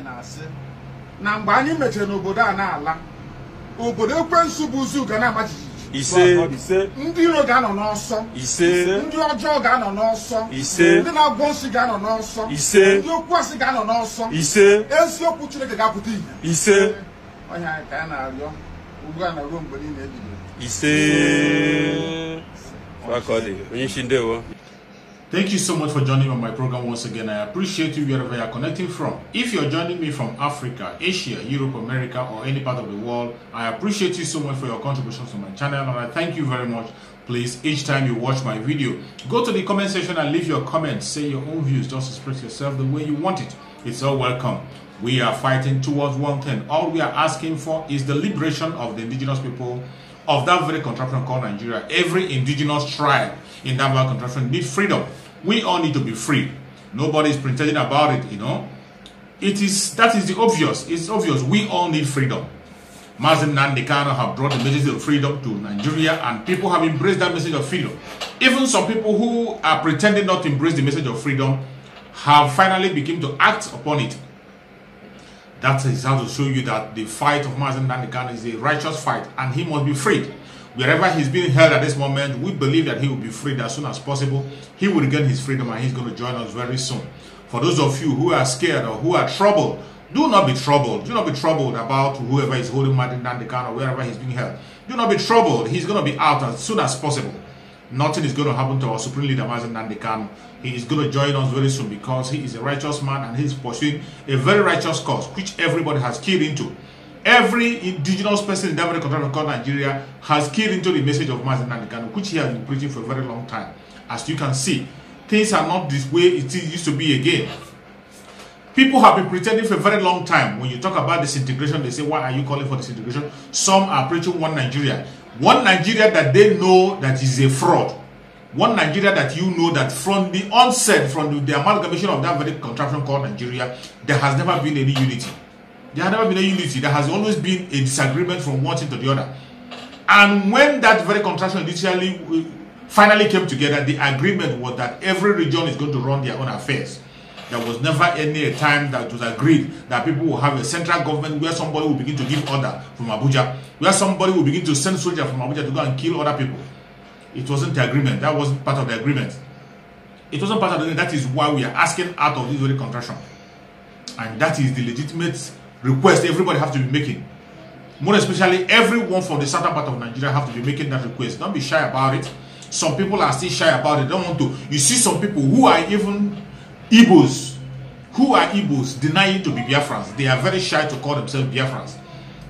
na-asị na mgbe anyị mechara n'obodo a na-ala obodo ekwensu bụ uzu ga na-ama jijiji ndị iro ga-anọ n'ọsọ ndị ọjọọ ga-anọ n'ọsọ ndị na-agwọ nsị ga-anọ n'ọsọ ndị okwu asị ga-anọ n'ọsọ eziokwu Chineke ga-apụta ihe onye anyị ka anyị na-arịọ ugbu a na ruo mgbe niile ebido. Thank you so much for joining me on my program once again. I appreciate you wherever you are connecting from. If you're joining me from Africa, Asia, Europe, America, or any part of the world, I appreciate you so much for your contributions to my channel, and I thank you very much. Please, each time you watch my video, go to the comment section and leave your comments. Say your own views. Just express yourself the way you want it. It's all welcome. We are fighting towards one thing. All we are asking for is the liberation of the indigenous people of that very contraption called Nigeria. Every indigenous tribe in that very contraption needs freedom. We all need to be free. Nobody is pretending about it, you know. That is the obvious. It's obvious. We all need freedom. Mazi Nnamdi Kanu have brought the message of freedom to Nigeria, and people have embraced that message of freedom. Even some people who are pretending not to embrace the message of freedom have finally begun to act upon it. That is how to show you that the fight of Mazi Nnamdi Kanu is a righteous fight, and he must be freed. Wherever he's being held at this moment, we believe that he will be freed as soon as possible. He will regain his freedom, and he's going to join us very soon. For those of you who are scared or who are troubled, do not be troubled. Do not be troubled about whoever is holding Mazi Nnamdi Kanu or wherever he's being held. Do not be troubled. He's going to be out as soon as possible. Nothing is going to happen to our supreme leader, Mazi Nnamdi Kanu. He is going to join us very soon because he is a righteous man and he's pursuing a very righteous cause, which everybody has keyed into. Every indigenous person in that very country called Nigeria has keyed into the message of Mazi Nnamdi Kanu, which he has been preaching for a very long time. As you can see, things are not this way it used to be again. People have been pretending for a very long time. When you talk about disintegration, they say, why are you calling for disintegration? Some are preaching one Nigeria. One Nigeria that they know that is a fraud. One Nigeria that you know that from the onset, from the amalgamation of that very contraption called Nigeria, there has never been any unity. There has never been a unity. There has always been a disagreement from one thing to the other. And when that very contraction initially finally came together, the agreement was that every region is going to run their own affairs. There was never any time that it was agreed that people will have a central government where somebody will begin to give order from Abuja, where somebody will begin to send soldiers from Abuja to go and kill other people. It wasn't the agreement. That wasn't part of the agreement. It wasn't part of the agreement. That is why we are asking out of this very contraction. And that is the legitimate request everybody have to be making. More especially, everyone from the southern part of Nigeria have to be making that request. Don't be shy about it. Some people are still shy about it. Don't want to. You see some people who are even Igbos, denying to be Biafrans. They are very shy to call themselves Biafrans.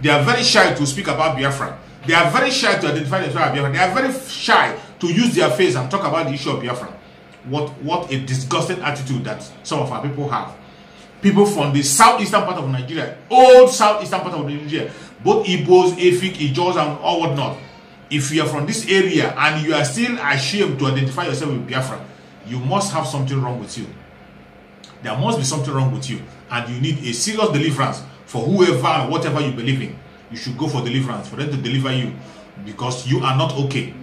They are very shy to speak about Biafra. They are very shy to identify themselves as Biafra. They are very shy to use their face and talk about the issue of Biafra. What a disgusting attitude that some of our people have. People from the southeastern part of Nigeria, old southeastern part of Nigeria, both Igbos, Efik, Ijos, and all whatnot. If you are from this area and you are still ashamed to identify yourself with Biafra, you must have something wrong with you. There must be something wrong with you, and you need a serious deliverance for whoever and whatever you believe in. You should go for deliverance, for them to deliver you, because you are not okay.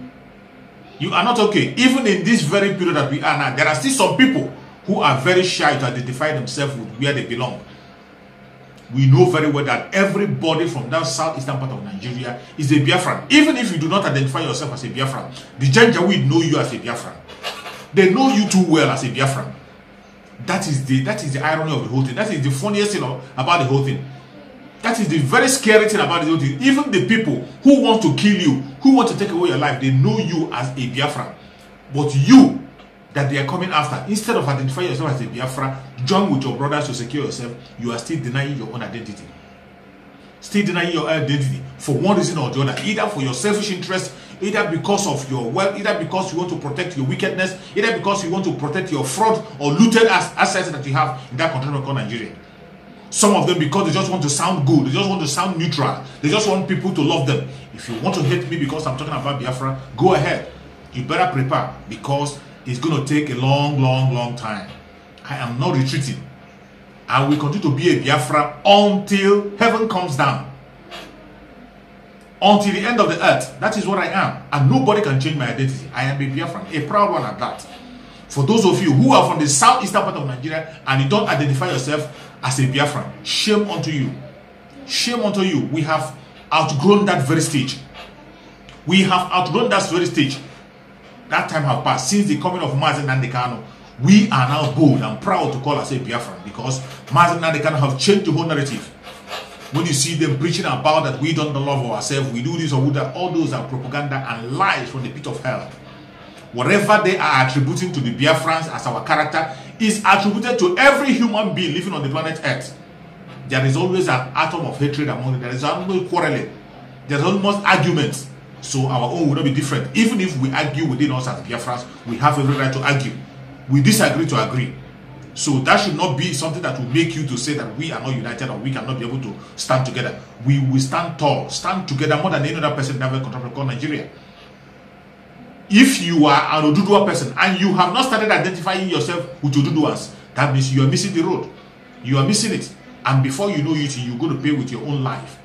You are not okay. Even in this very period that we are now, there are still some people who are very shy to identify themselves with where they belong. We know very well that everybody from that southeastern part of Nigeria is a Biafran. Even if you do not identify yourself as a Biafran, the Janjaweed know you as a Biafran. They know you too well as a Biafran. That is the irony of the whole thing. That is the funniest thing about the whole thing. That is the very scary thing about the whole thing. Even the people who want to kill you, who want to take away your life, they know you as a Biafran. But you, that they are coming after, instead of identifying yourself as a Biafra, join with your brothers to secure yourself, you are still denying your own identity. Still denying your identity for one reason or the other, either for your selfish interest, either because of your wealth, either because you want to protect your wickedness, either because you want to protect your fraud or looted assets that you have in that country called Nigeria. Some of them because they just want to sound good, they just want to sound neutral, they just want people to love them. If you want to hate me because I'm talking about Biafra, go ahead. You better prepare, because it's going to take a long time. I am not retreating. I will continue to be a Biafra until heaven comes down. Until the end of the earth. That is what I am. And nobody can change my identity. I am a Biafran, a proud one at that. For those of you who are from the southeastern part of Nigeria and you don't identify yourself as a Biafran, shame unto you. Shame unto you. We have outgrown that very stage. We have outgrown that very stage. That time has passed. Since the coming of Mazi Nnamdi Kanu, we are now bold and proud to call ourselves Biafran because Mazi Nnamdi Kanu have changed the whole narrative. When you see them preaching about that we don't love ourselves, we do this or we that, all those are propaganda and lies from the pit of hell. Whatever they are attributing to the Biafrans as our character is attributed to every human being living on the planet Earth. There is always an atom of hatred among them. There is almost quarreling. There's almost arguments. So our own will not be different. Even if we argue within us as Biafrans, we have every right to argue. We disagree to agree. So that should not be something that will make you to say that we are not united or we cannot be able to stand together. We will stand tall, stand together more than any other person in that country called Nigeria. If you are an Odudua person and you have not started identifying yourself with Oduduans, that means you are missing the road. You are missing it. And before you know it, you're going to pay with your own life.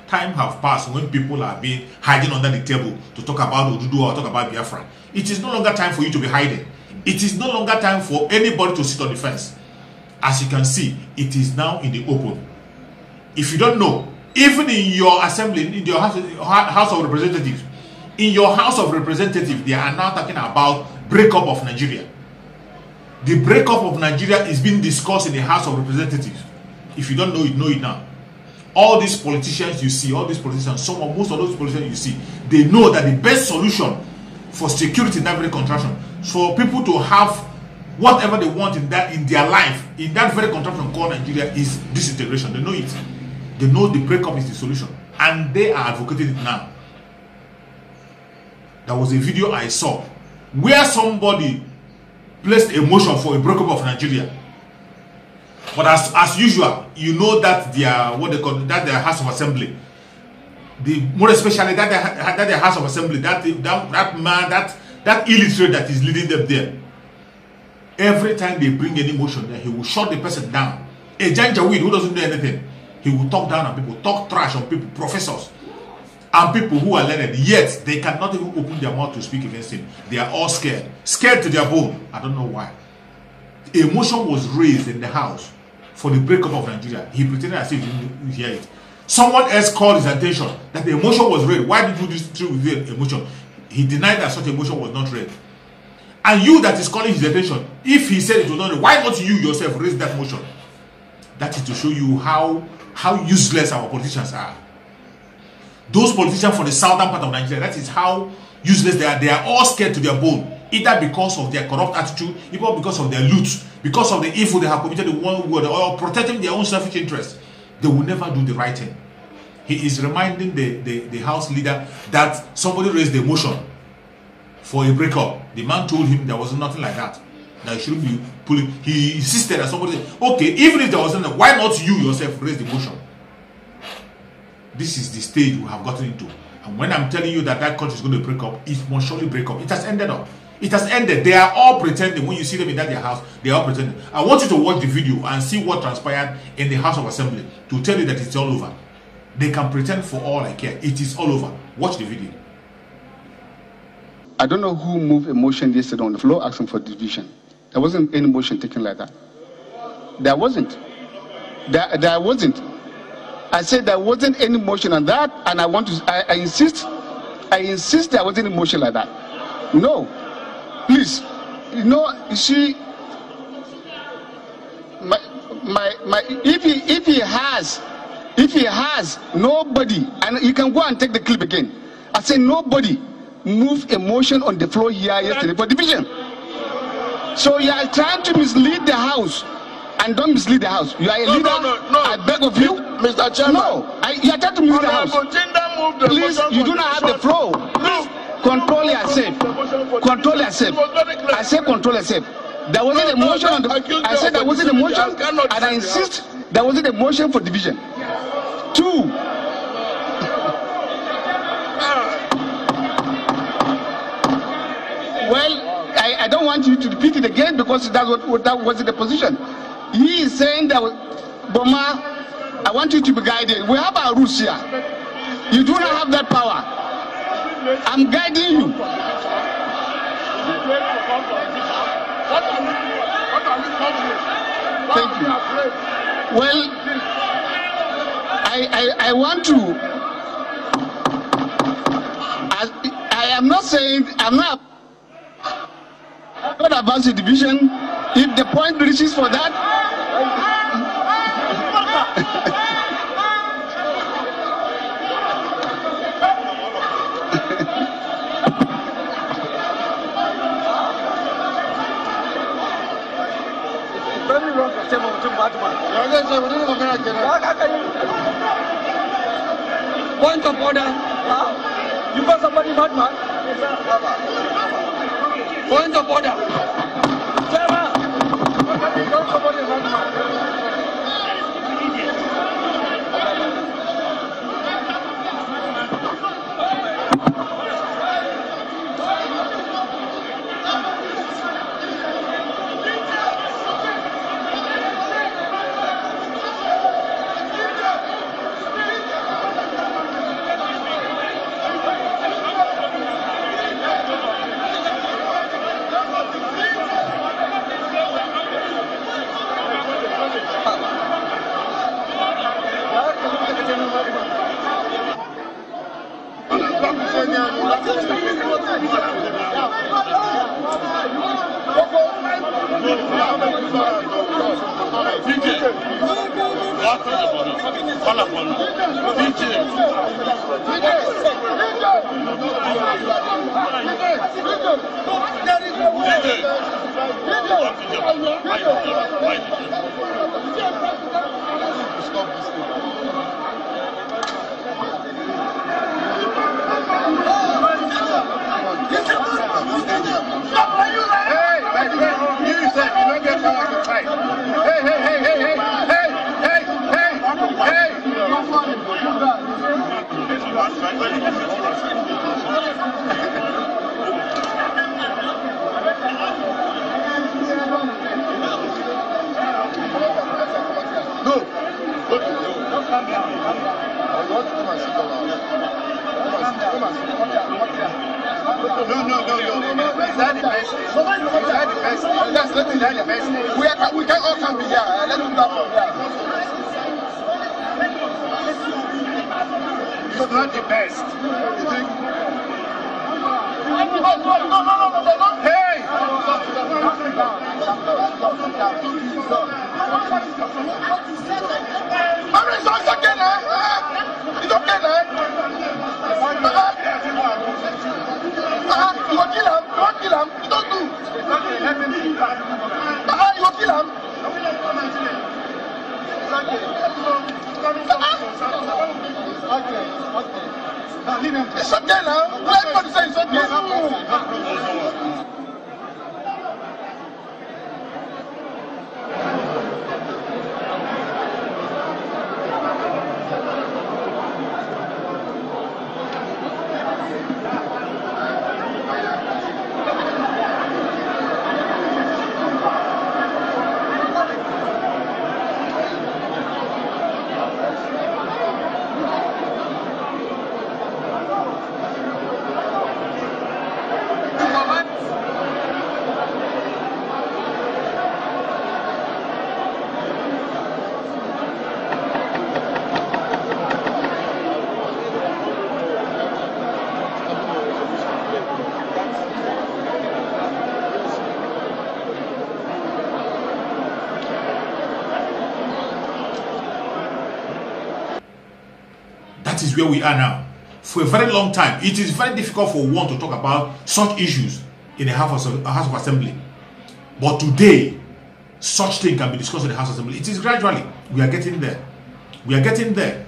Time have passed when people are being hiding under the table to talk about Odudua or talk about Biafra. It is no longer time for you to be hiding. It is no longer time for anybody to sit on the fence. As you can see, it is now in the open. If you don't know, even in your assembly, in your House of Representatives, in your House of Representatives, they are now talking about breakup of Nigeria. The breakup of Nigeria is being discussed in the House of Representatives. If you don't know it now. All these politicians you see, most of those politicians you see, they know that the best solution for security in that very contraction, for people to have whatever they want in their life, in that very contraction called Nigeria, is disintegration. They know it. They know the breakup is the solution. And they are advocating it now. There was a video I saw where somebody placed a motion for a breakup of Nigeria. But as usual, you know that their House of Assembly, more especially that their House of Assembly, that illiterate that is leading them there. Every time they bring any motion, he will shut the person down. A Janjaweed who doesn't do anything, he will talk down on people, talk trash on people, professors, and people who are learned. Yet they cannot even open their mouth to speak against him. They are all scared to their bone. I don't know why. A motion was raised in the House for the breakup of Nigeria. He pretended as if he didn't hear it. Someone else called his attention that the motion was read. Why did you do this with the motion? He denied that such a motion was not read. And you that is calling his attention, if he said it was not read, why not you yourself raise that motion? That is to show you how useless our politicians are. Those politicians from the southern part of Nigeria, that is how useless they are. They are all scared to their bone, either because of their corrupt attitude, either because of their loot, because of the evil they have committed in one world, or protecting their own selfish interests. They will never do the right thing. He is reminding the House leader that somebody raised a motion for a breakup. The man told him there was nothing like that. That he shouldn't be pulling. He insisted that somebody said, okay, even if there wasn't, why not you yourself raise the motion? This is the stage we have gotten into. And when I'm telling you that country is going to break up, it must surely break up. It has ended up. It has ended. They are all pretending. When you see them in their house, they are all pretending. I want you to watch the video and see what transpired in the House of Assembly to tell you that it's all over. They can pretend for all I care. It is all over. Watch the video. I don't know who moved a motion yesterday on the floor asking for division. There wasn't any motion taken like that. There wasn't. There wasn't. I said there wasn't any motion on that, and I insist there wasn't any motion like that. No. Please. You see, if he has nobody, and you can go and take the clip again. I said nobody moved a motion on the floor here yesterday for division. So you are trying to mislead the House, and don't mislead the House. You are a leader. No. I beg of you, Mr. Chairman. No, you are trying to mislead the House. Please, you do not have the floor. Please control yourself. Control yourself. I say control yourself. There wasn't a motion on the. I said there wasn't a motion, and I insist there wasn't a motion for division. 2. Well, I don't want you to repeat it again because that wasn't the position. He is saying that, Boma, I want you to be guided. We have our rules here. You do not have that power. I'm guiding you. Thank you. Well, I want to. I am not saying I'm not about the division. If the point reaches for that. Point of order. You got somebody bad man? Point of order. You got somebody bad man. We can all come here. Let them come from here. It's not the best. No. Hey! It's okay now. It's okay now. You will kill him. You won't kill him. You don't do. You will kill him. It's okay now. Everybody say it's okay. That is where we are now. For a very long time, it is very difficult for one to talk about such issues in the House of Assembly. But today, such thing can be discussed in the House of Assembly. It is gradually. We are getting there. We are getting there.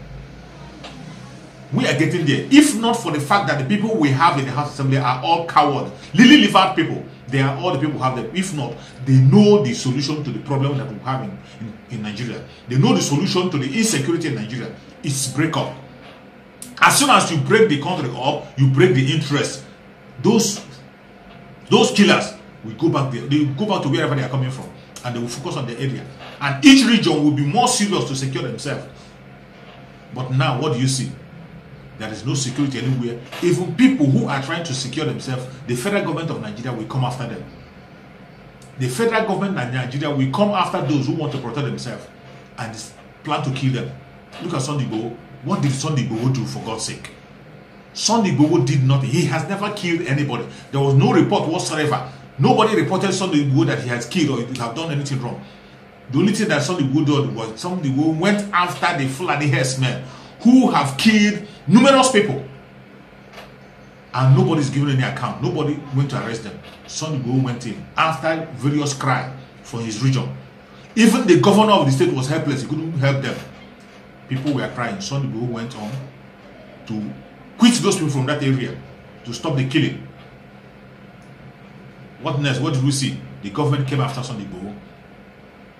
We are getting there. If not for the fact that the people we have in the House of Assembly are all cowards, lily-livered people, they are all the people who have them. If not, they know the solution to the problem that we have in Nigeria. They know the solution to the insecurity in Nigeria. It's break up. As soon as you break the country up, you break the interest. Those killers will go back there. They will go back to wherever they are coming from, and they will focus on the area. And each region will be more serious to secure themselves. But now, what do you see? There is no security anywhere. Even people who are trying to secure themselves, the federal government of Nigeria will come after them. the federal government in Nigeria will come after those who want to protect themselves and plan to kill them. Look at Sunday Igboho. What did Sunday Igboho do, for God's sake? Sunday Igboho did nothing. He has never killed anybody. There was no report whatsoever. Nobody reported Sunday Igboho that he has killed or have done anything wrong. The only thing that Sunday Igboho did was Sunday Igboho went after the Fulani herdsmen who have killed numerous people. And nobody's given any account. Nobody went to arrest them. Sunday Igboho went in after various cries for his region. Even the governor of the state was helpless. He couldn't help them. People were crying. Sunday Igboho went on to quit those people from that area to stop the killing. What next? What did we see? The government came after Sunday Igboho.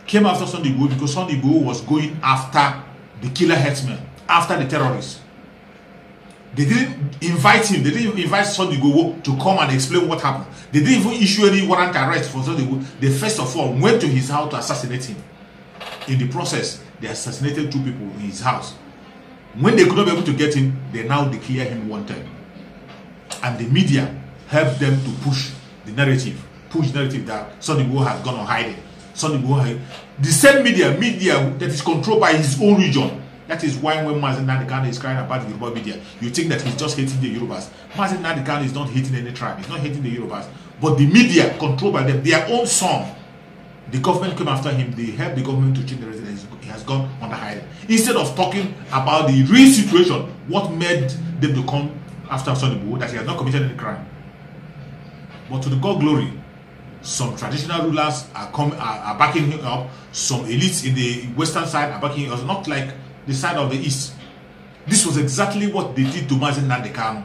Came after Sunday Igboho because Sunday Igboho was going after the killer herdsmen, after the terrorists. They didn't invite him. They didn't invite Sunday Igboho to come and explain what happened. They didn't even issue any warrant arrest for Sunday Igboho. They first of all went to his house to assassinate him. In the process, they assassinated 2 people in his house. When they could not be able to get him, they now declare him wanted. And the media helped them to push the narrative that Sunday Igboho has gone on hiding. Sunday Igboho, the same media that is controlled by his own region. That is why when Mazi Nnamdi Kanu is crying about the Yoruba media, you think that he's just hating the Yorubas. Mazi Nnamdi Kanu is not hating any tribe. He's not hating the Yorubas. But the media controlled by them, their own son, the government came after him. They helped the government to change the residence. He has gone under hiding. Instead of talking about the real situation, what made them to come after Sunday Igboho, that he has not committed any crime. But to the God glory, some traditional rulers are backing him up. Some elites in the western side are backing him up. Not like the side of the east. This was exactly what they did to Mazi Nnamdi Kanu.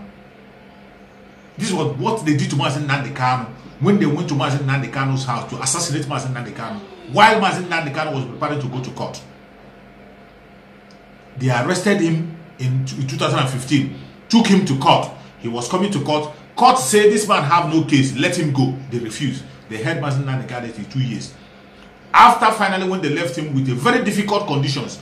This was what they did to Mazi Nnamdi Kanu when they went to Mazi Nnamdi Kanu's house to assassinate Mazi Nnamdi Kanu while Mazi Nnamdi Kanu was preparing to go to court. They arrested him in 2015, took him to court. He was coming to court. Court said this man have no case, let him go. They refused. They held Mazi Nnamdi Kanu for 2 years. After finally, when they left him with a very difficult conditions,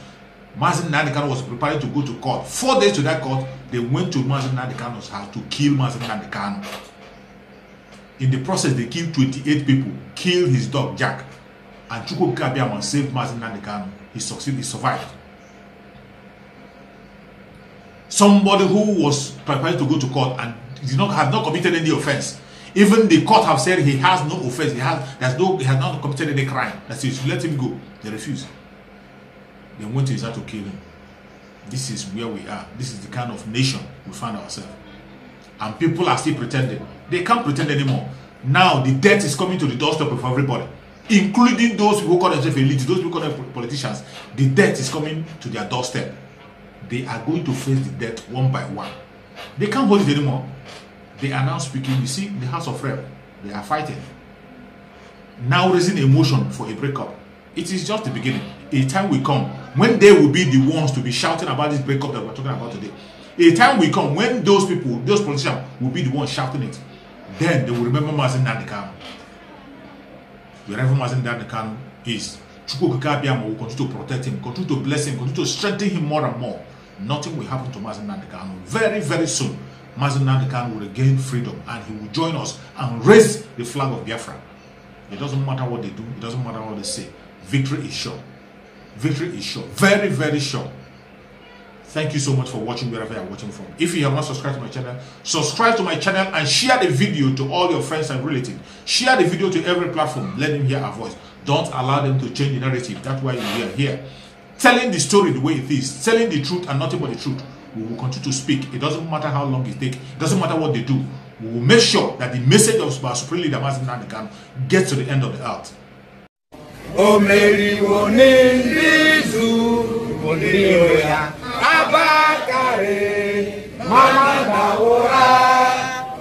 Mazi Nnamdi Kanu was preparing to go to court. 4 days to that court, they went to Mazi Nnamdi Kanu's house to kill Mazi Nnamdi Kanu. In the process, they killed 28 people, killed his dog Jack, and Chuks saved Mazi Nnamdi Kanu. He succeeded, he survived. Somebody who was prepared to go to court and have not committed any offense. Even the court have said he has no offense. He has not committed any crime. That's it. Let him go. They refused. They went to his house to kill him. This is where we are. This is the kind of nation we find ourselves. And people are still pretending. They can't pretend anymore. Now the death is coming to the doorstep of everybody, including those who call themselves elites, those who call themselves politicians. The death is coming to their doorstep. They are going to face the death one by one. They can't hold it anymore. They are now speaking. You see, the House of Rep, they are fighting. Now raising a motion for a breakup. It is just the beginning. A time will come when they will be the ones to be shouting about this breakup that we're talking about today. A time will come when those people, those politicians, will be the ones shouting it. Then they will remember Mazi Nnamdi Kanu. Wherever Mazi Nnamdi Kanu is, Chuks will continue to protect him, continue to bless him, continue to strengthen him more and more. Nothing will happen to Mazi Nnamdi Kanu. Very, very soon, Mazi Nnamdi Kanu will regain freedom and he will join us and raise the flag of Biafra. It doesn't matter what they do, it doesn't matter what they say. Victory is sure. Victory is sure. Very, very sure. Thank you so much for watching wherever you are watching from. If you have not subscribed to my channel, subscribe to my channel and share the video to all your friends and relatives. Share the video to every platform. Let them hear our voice. Don't allow them to change the narrative. That's why we are here. Telling the story the way it is. Telling the truth and nothing but the truth. We will continue to speak. It doesn't matter how long it takes. It doesn't matter what they do. We will make sure that the message of our Supreme Leader Mazi Nnamdi Kanu gets to the end of the earth. Abakare, Mama Daora,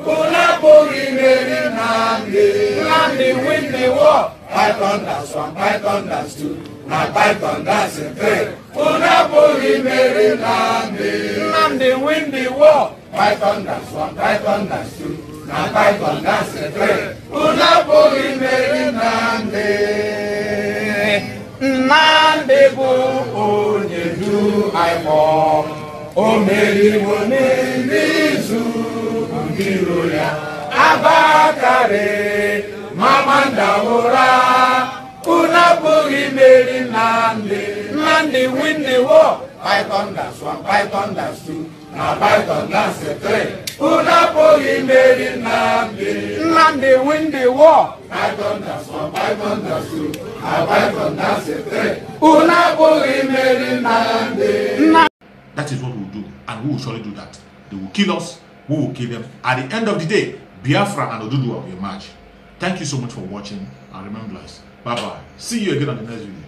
Unapuri Meri Nnamdi win the war. Python that's 1, Python that's 2, now Python that's 3. Unapuri Meri Nnamdi win the war. Python that's 1, Python that's 2, now Python that's 3. Unapuri Meri Nnamdi bu onyedu IPOB omeri zu biro ya Abakare Mama Commander Ora, Unaburi Mary Nandi, Nandi win the war. Python that's 1, Python that's 2, now Python that's 3. Unaburi Mary Nandi, Nandi win the war. Python that's 1, Python that's 2, now Python that's 3. Unaburi Mary Nandi. That is what we will do, and we will surely do that. They will kill us, we will kill them. At the end of the day, Biafra and Odudua will emerge. Thank you so much for watching, and remember blessed. Bye-bye. See you again on the next video.